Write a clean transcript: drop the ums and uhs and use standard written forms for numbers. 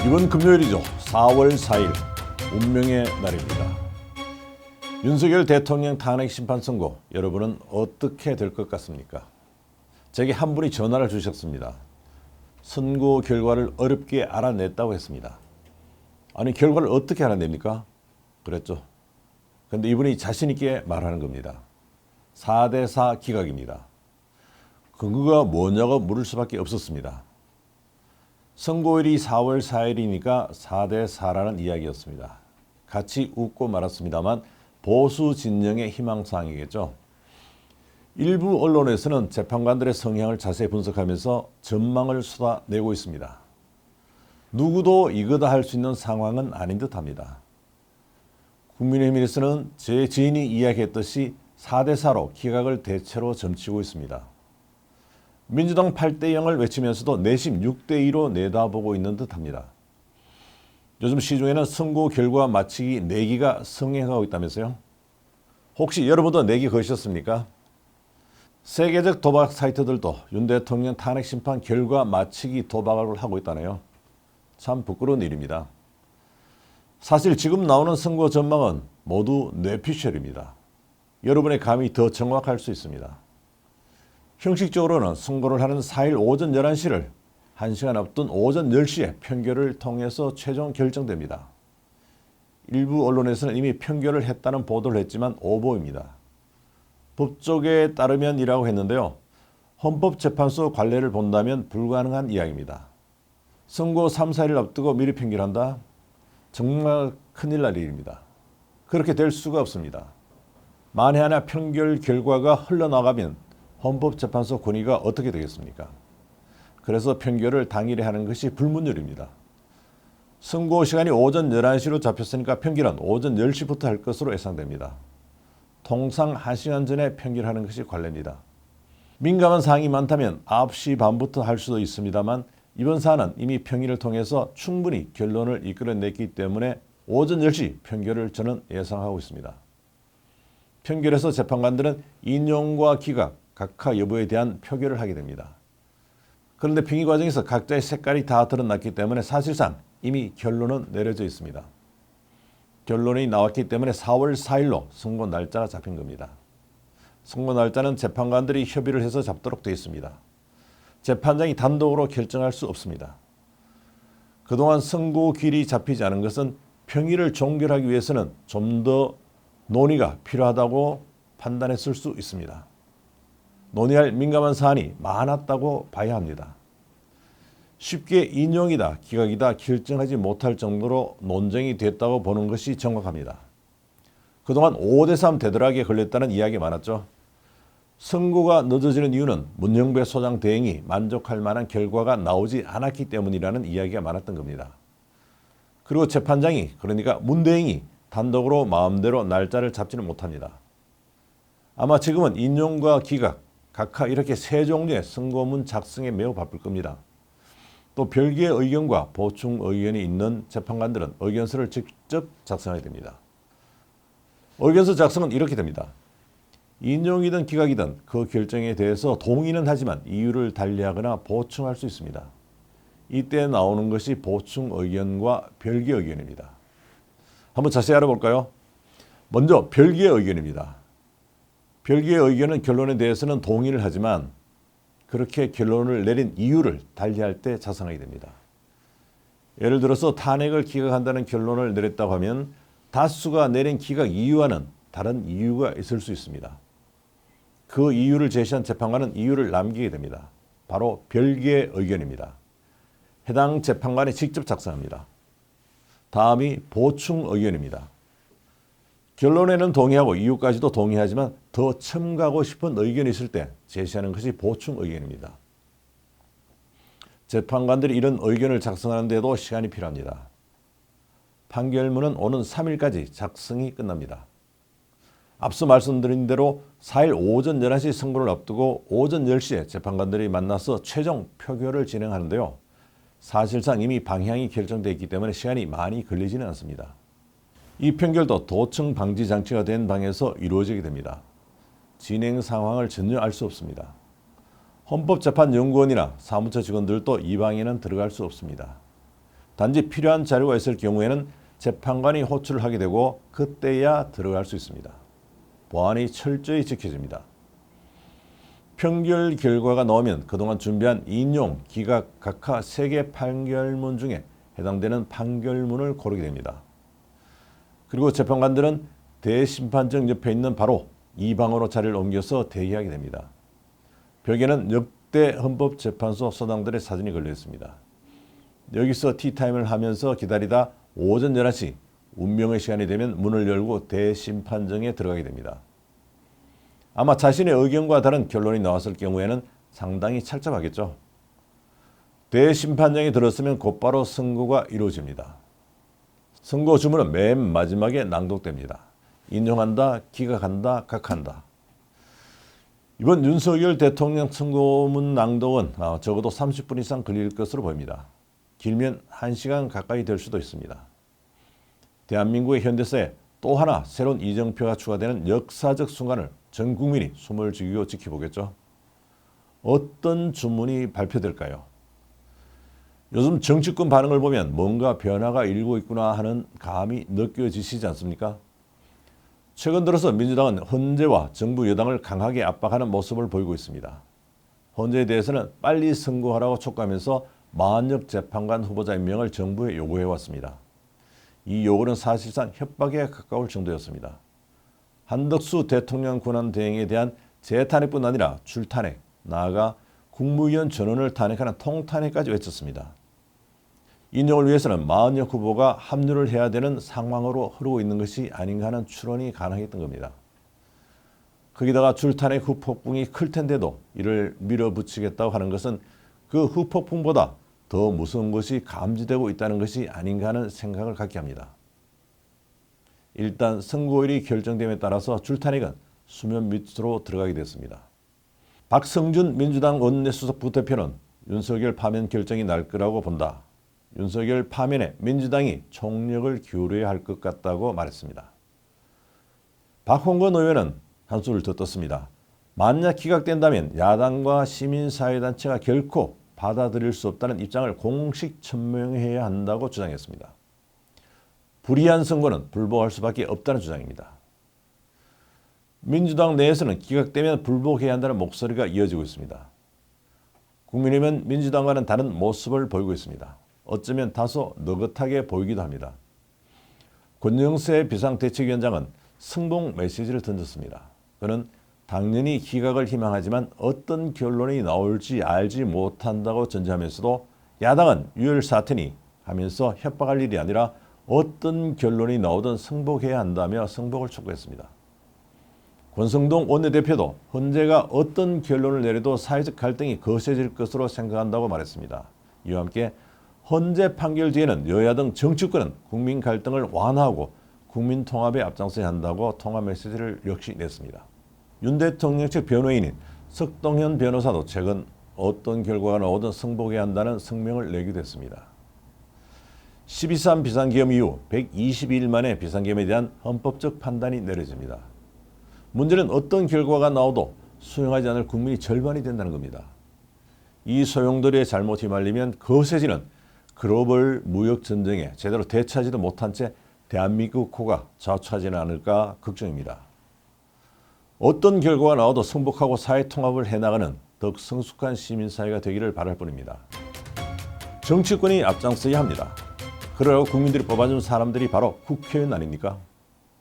이번 금요일이죠. 4월 4일 운명의 날입니다. 윤석열 대통령 탄핵 심판 선고, 여러분은 어떻게 될 것 같습니까? 제게 한 분이 전화를 주셨습니다. 선고 결과를 어렵게 알아냈다고 했습니다. 아니, 결과를 어떻게 알아냅니까? 그랬죠. 그런데 이분이 자신 있게 말하는 겁니다. 4대4 기각입니다. 근거가 뭐냐고 물을 수밖에 없었습니다. 선고일이 4월 4일이니까 4대4라는 이야기였습니다. 같이 웃고 말았습니다만 보수 진영의 희망사항이겠죠. 일부 언론에서는 재판관들의 성향을 자세히 분석하면서 전망을 쏟아내고 있습니다. 누구도 이거다 할 수 있는 상황은 아닌 듯합니다. 국민의힘에서는 제 지인이 이야기했듯이 4대4로 기각을 대체로 점치고 있습니다. 민주당 8대0을 외치면서도 내심 6대2로 내다보고 있는 듯합니다. 요즘 시중에는 선고 결과 맞히기 내기가 성행하고 있다면서요? 혹시 여러분도 내기 거셨습니까? 세계적 도박 사이트들도 윤 대통령 탄핵 심판 결과 맞히기 도박을 하고 있다네요. 참 부끄러운 일입니다. 사실 지금 나오는 선거 전망은 모두 뇌피셜입니다. 여러분의 감이 더 정확할 수 있습니다. 형식적으로는 선고를 하는 4일 오전 11시를 1시간 앞둔 오전 10시에 평결을 통해서 최종 결정됩니다. 일부 언론에서는 이미 평결을 했다는 보도를 했지만 오보입니다. 법조계에 따르면이라고 했는데요. 헌법재판소 관례를 본다면 불가능한 이야기입니다. 선고 3, 4일 앞두고 미리 평결한다? 정말 큰일 날 일입니다. 그렇게 될 수가 없습니다. 만에 하나 평결 결과가 흘러나가면 헌법재판소 권위가 어떻게 되겠습니까? 그래서 평결을 당일에 하는 것이 불문율입니다. 선고 시간이 오전 11시로 잡혔으니까 평결은 오전 10시부터 할 것으로 예상됩니다. 통상 1시간 전에 평결하는 것이 관례입니다. 민감한 사항이 많다면 9시 반부터 할 수도 있습니다만 이번 사안은 이미 평의를 통해서 충분히 결론을 이끌어냈기 때문에 오전 10시 평결을 저는 예상하고 있습니다. 평결에서 재판관들은 인용과 기각, 각하 여부에 대한 표결을 하게 됩니다. 그런데 평의 과정에서 각자의 색깔이 다 드러났기 때문에 사실상 이미 결론은 내려져 있습니다. 결론이 나왔기 때문에 4월 4일로 선고 날짜가 잡힌 겁니다. 선고 날짜는 재판관들이 협의를 해서 잡도록 되어 있습니다. 재판장이 단독으로 결정할 수 없습니다. 그동안 선고길이 잡히지 않은 것은 평의를 종결하기 위해서는 좀 더 논의가 필요하다고 판단했을 수 있습니다. 논의할 민감한 사안이 많았다고 봐야 합니다. 쉽게 인용이다, 기각이다 결정하지 못할 정도로 논쟁이 됐다고 보는 것이 정확합니다. 그동안 5대3 대들하게 걸렸다는 이야기가 많았죠. 선고가 늦어지는 이유는 문영배 소장 대행이 만족할 만한 결과가 나오지 않았기 때문이라는 이야기가 많았던 겁니다. 그리고 재판장이, 그러니까 문 대행이 단독으로 마음대로 날짜를 잡지는 못합니다. 아마 지금은 인용과 기각, 각하 이렇게 세 종류의 선고문 작성에 매우 바쁠 겁니다. 또 별개의 의견과 보충 의견이 있는 재판관들은 의견서를 직접 작성해야 됩니다. 의견서 작성은 이렇게 됩니다. 인용이든 기각이든 그 결정에 대해서 동의는 하지만 이유를 달리하거나 보충할 수 있습니다. 이때 나오는 것이 보충 의견과 별개 의견입니다. 한번 자세히 알아볼까요? 먼저 별개 의견입니다. 별개의 의견은 결론에 대해서는 동의를 하지만 그렇게 결론을 내린 이유를 달리할 때 작성하게 됩니다. 예를 들어서 탄핵을 기각한다는 결론을 내렸다고 하면 다수가 내린 기각 이유와는 다른 이유가 있을 수 있습니다. 그 이유를 제시한 재판관은 이유를 남기게 됩니다. 바로 별개의 의견입니다. 해당 재판관이 직접 작성합니다. 다음이 보충 의견입니다. 결론에는 동의하고 이유까지도 동의하지만 더 첨가하고 싶은 의견이 있을 때 제시하는 것이 보충 의견입니다. 재판관들이 이런 의견을 작성하는 데도 시간이 필요합니다. 판결문은 오는 3일까지 작성이 끝납니다. 앞서 말씀드린 대로 4일 오전 11시 선고를 앞두고 오전 10시에 재판관들이 만나서 최종 표결을 진행하는데요. 사실상 이미 방향이 결정되어 있기 때문에 시간이 많이 걸리지는 않습니다. 이 평결도 도청 방지 장치가 된 방에서 이루어지게 됩니다. 진행 상황을 전혀 알 수 없습니다. 헌법재판연구원이나 사무처 직원들도 이 방에는 들어갈 수 없습니다. 단지 필요한 자료가 있을 경우에는 재판관이 호출을 하게 되고 그때야 들어갈 수 있습니다. 보안이 철저히 지켜집니다. 평결 결과가 나오면 그동안 준비한 인용, 기각, 각하 3개 판결문 중에 해당되는 판결문을 고르게 됩니다. 그리고 재판관들은 대심판정 옆에 있는 바로 이 방으로 자리를 옮겨서 대기하게 됩니다. 벽에는 역대 헌법재판소 소장들의 사진이 걸려 있습니다. 여기서 티타임을 하면서 기다리다 오전 11시 운명의 시간이 되면 문을 열고 대심판정에 들어가게 됩니다. 아마 자신의 의견과 다른 결론이 나왔을 경우에는 상당히 착잡하겠죠. 대심판정에 들었으면 곧바로 선고가 이루어집니다. 선고 주문은 맨 마지막에 낭독됩니다. 인용한다, 기각한다, 각한다. 이번 윤석열 대통령 선고문 낭독은 적어도 30분 이상 걸릴 것으로 보입니다. 길면 1시간 가까이 될 수도 있습니다. 대한민국의 현대사에 또 하나 새로운 이정표가 추가되는 역사적 순간을 전 국민이 숨을 죽이고 지켜보겠죠. 어떤 주문이 발표될까요? 요즘 정치권 반응을 보면 뭔가 변화가 일고 있구나 하는 감이 느껴지시지 않습니까? 최근 들어서 민주당은 헌재와 정부 여당을 강하게 압박하는 모습을 보이고 있습니다. 헌재에 대해서는 빨리 선고하라고 촉구하면서 만역 재판관 후보자 임명을 정부에 요구해왔습니다. 이 요구는 사실상 협박에 가까울 정도였습니다. 한덕수 대통령 권한 대행에 대한 재탄핵뿐 아니라 출탄핵, 나아가 국무위원 전원을 탄핵하는 통탄핵까지 외쳤습니다. 인용을 위해서는 만역 후보가 합류를 해야 되는 상황으로 흐르고 있는 것이 아닌가 하는 추론이 가능했던 겁니다. 거기다가 줄탄핵 후폭풍이 클 텐데도 이를 밀어붙이겠다고 하는 것은 그 후폭풍보다 더 무서운 것이 감지되고 있다는 것이 아닌가 하는 생각을 갖게 합니다. 일단 선고일이 결정됨에 따라서 줄탄핵은 수면 밑으로 들어가게 됐습니다. 박성준 민주당 원내수석 부대표는 윤석열 파면 결정이 날 거라고 본다. 윤석열 파면에 민주당이 총력을 기울여야 할 것 같다고 말했습니다. 박홍근 의원은 한수를 더 떴습니다. 만약 기각된다면 야당과 시민사회단체가 결코 받아들일 수 없다는 입장을 공식 천명해야 한다고 주장했습니다. 불이한 선고는 불복할 수밖에 없다는 주장입니다. 민주당 내에서는 기각되면 불복해야 한다는 목소리가 이어지고 있습니다. 국민의힘은 민주당과는 다른 모습을 보이고 있습니다. 어쩌면 다소 느긋하게 보이기도 합니다. 권영세 비상대책위원장은 승복 메시지를 던졌습니다. 그는 당연히 기각을 희망하지만 어떤 결론이 나올지 알지 못한다고 전제하면서도 야당은 유혈 사태니 하면서 협박할 일이 아니라 어떤 결론이 나오든 승복해야 한다며 승복을 촉구했습니다. 권성동 원내대표도 헌재가 어떤 결론을 내려도 사회적 갈등이 거세질 것으로 생각한다고 말했습니다. 이와 함께 헌재 판결 뒤에는 여야 등 정치권은 국민 갈등을 완화하고 국민 통합에 앞장서야 한다고 통합 메시지를 역시 냈습니다. 윤 대통령 측 변호인인 석동현 변호사도 최근 어떤 결과가 나오든 승복해야 한다는 성명을 내기도 했습니다. 12.3 비상계엄 이후 122일 만에 비상계엄에 대한 헌법적 판단이 내려집니다. 문제는 어떤 결과가 나오도 수용하지 않을 국민이 절반이 된다는 겁니다. 이 소용돌이에 잘못 휘말리면 거세지는 글로벌 무역 전쟁에 제대로 대처하지도 못한 채 대한민국 코가 좌초하지는 않을까 걱정입니다. 어떤 결과가 나와도 승복하고 사회 통합을 해나가는 더욱 성숙한 시민사회가 되기를 바랄 뿐입니다. 정치권이 앞장서야 합니다. 그러라고 국민들이 뽑아준 사람들이 바로 국회의원 아닙니까?